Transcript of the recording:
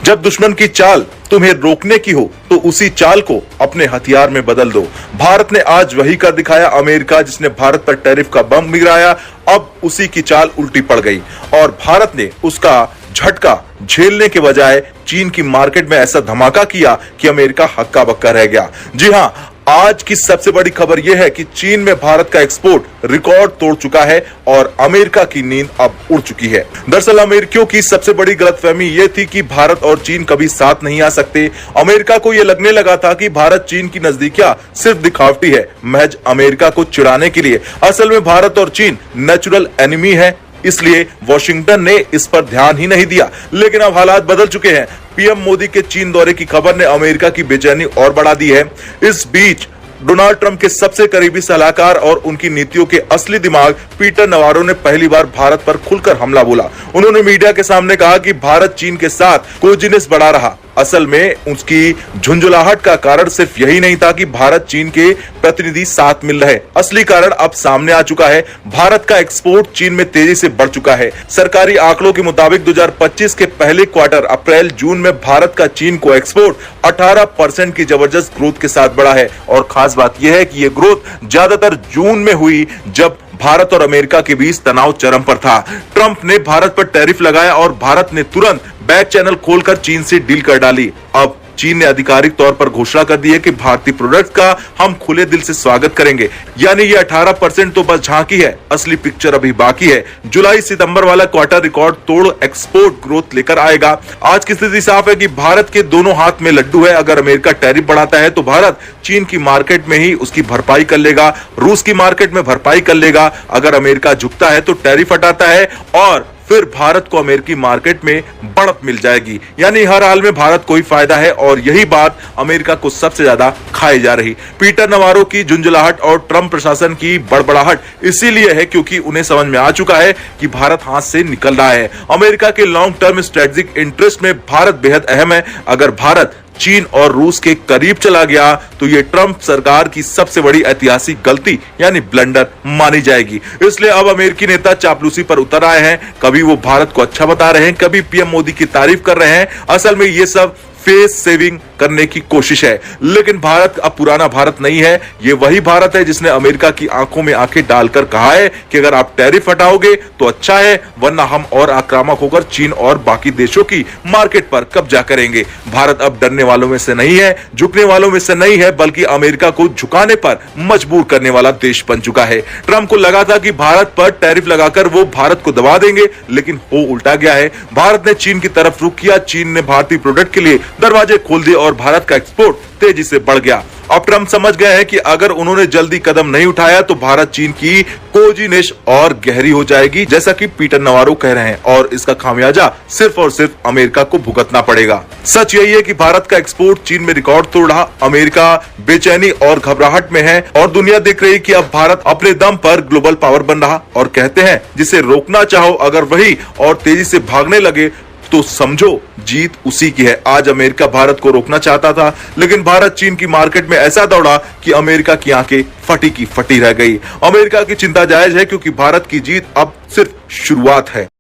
जब दुश्मन की चाल तुम्हें रोकने की हो तो उसी चाल को अपने हथियार में बदल दो। भारत ने आज वही कर दिखाया। अमेरिका जिसने भारत पर टैरिफ का बम गिराया, अब उसी की चाल उल्टी पड़ गई और भारत ने उसका झटका झेलने के बजाय चीन की मार्केट में ऐसा धमाका किया कि अमेरिका हक्का बक्का रह गया। जी हां, आज की सबसे बड़ी खबर यह है कि चीन में भारत का एक्सपोर्ट रिकॉर्ड तोड़ चुका है और अमेरिका की नींद अब उड़ चुकी है। दरअसल अमेरिकियों की सबसे बड़ी गलतफहमी यह थी कि भारत और चीन कभी साथ नहीं आ सकते। अमेरिका को यह लगने लगा था कि भारत चीन की नजदीकियां सिर्फ दिखावटी है, महज अमेरिका को चिढ़ाने के लिए। असल में भारत और चीन नेचुरल एनिमी है, इसलिए वॉशिंगटन ने इस पर ध्यान ही नहीं दिया। लेकिन अब हालात बदल चुके हैं। पीएम मोदी के चीन दौरे की खबर ने अमेरिका की बेचैनी और बढ़ा दी है। इस बीच डोनाल्ड ट्रंप के सबसे करीबी सलाहकार और उनकी नीतियों के असली दिमाग पीटर नवारो ने पहली बार भारत पर खुलकर हमला बोला। उन्होंने मीडिया के सामने कहा कि भारत चीन के साथ कोजिनेस बढ़ा रहा। असल में उसकी झुंझुलाहट का कारण सिर्फ यही नहीं था कि भारत चीन के प्रतिनिधि साथ मिल रहे। असली कारण अब सामने आ चुका है। भारत का एक्सपोर्ट चीन में तेजी से बढ़ चुका है। सरकारी आंकड़ों के मुताबिक 2025 के पहले क्वार्टर अप्रैल जून में भारत का चीन को एक्सपोर्ट 18% की जबरदस्त ग्रोथ के साथ बढ़ा है। और खास बात यह है कि यह ग्रोथ ज्यादातर जून में हुई, जब भारत और अमेरिका के बीच तनाव चरम पर था। ट्रंप ने भारत पर टैरिफ लगाया और भारत ने तुरंत बैक चैनल खोलकर चीन से डील कर डाली। अब चीन ने आधिकारिक तौर पर घोषणा कर दी है कि भारतीय प्रोडक्ट का हम खुले दिल से स्वागत करेंगे। यानी ये 18% तो बस झांकी है, असली पिक्चर अभी बाकी है। जुलाई सितंबर वाला क्वार्टर रिकॉर्ड तोड़ एक्सपोर्ट ग्रोथ लेकर आएगा। आज की स्थिति साफ है कि भारत के दोनों हाथ में लड्डू है। अगर अमेरिका टैरिफ बढ़ाता है तो भारत चीन की मार्केट में ही उसकी भरपाई कर लेगा, रूस की मार्केट में भरपाई कर लेगा। अगर अमेरिका झुकता है तो टैरिफ हटाता है और फिर भारत को अमेरिकी मार्केट में बढ़त मिल जाएगी। यानी हर हाल में भारत को ही फायदा है और यही बात अमेरिका को सबसे ज्यादा खाई जा रही। पीटर नवारो की झुंझुलाहट और ट्रंप प्रशासन की बड़बड़ाहट इसीलिए है क्योंकि उन्हें समझ में आ चुका है कि भारत हाथ से निकल रहा है। अमेरिका के लॉन्ग टर्म स्ट्रेटेजिक इंटरेस्ट में भारत बेहद अहम है। अगर भारत चीन और रूस के करीब चला गया तो ये ट्रंप सरकार की सबसे बड़ी ऐतिहासिक गलती यानी ब्लंडर मानी जाएगी। इसलिए अब अमेरिकी नेता चापलूसी पर उतर आए हैं। कभी वो भारत को अच्छा बता रहे हैं, कभी पीएम मोदी की तारीफ कर रहे हैं। असल में ये सब फेस सेविंग करने की कोशिश है। लेकिन भारत अब पुराना भारत नहीं है। ये वही भारत है जिसने अमेरिका की आंखों में आंखें डालकर कहा है कि अगर आप टैरिफ हटाओगे तो अच्छा है, वरना हम और आक्रामक होकर चीन और बाकी देशों की मार्केट पर कब्जा करेंगे। भारत अब डरने वालों में से नहीं है, झुकने वालों में से नहीं है, बल्कि अमेरिका को झुकाने पर मजबूर करने वाला देश बन चुका है। ट्रंप को लगा था कि भारत पर टैरिफ लगाकर वो भारत को दबा देंगे, लेकिन हो उल्टा गया है। भारत ने चीन की तरफ रुख किया, चीन ने भारतीय प्रोडक्ट के लिए दरवाजे खोल दिए और भारत का एक्सपोर्ट तेजी से बढ़ गया। अब ट्रंप समझ गए हैं कि अगर उन्होंने जल्दी कदम नहीं उठाया तो भारत चीन की कोजिनेस और गहरी हो जाएगी, जैसा कि पीटर नवारो कह रहे हैं, और इसका खामियाजा सिर्फ और सिर्फ अमेरिका को भुगतना पड़ेगा। सच यही है कि भारत का एक्सपोर्ट चीन में रिकॉर्ड तोड़ रहा। अमेरिका बेचैनी और घबराहट में है और दुनिया देख रही कि अब भारत अपने दम पर ग्लोबल पावर बन रहा। और कहते हैं जिसे रोकना चाहो अगर वही और तेजी से भागने लगे तो समझो जीत उसी की है। आज अमेरिका भारत को रोकना चाहता था, लेकिन भारत चीन की मार्केट में ऐसा दौड़ा कि अमेरिका की आंखें फटी की फटी रह गई। अमेरिका की चिंता जायज है क्योंकि भारत की जीत अब सिर्फ शुरुआत है।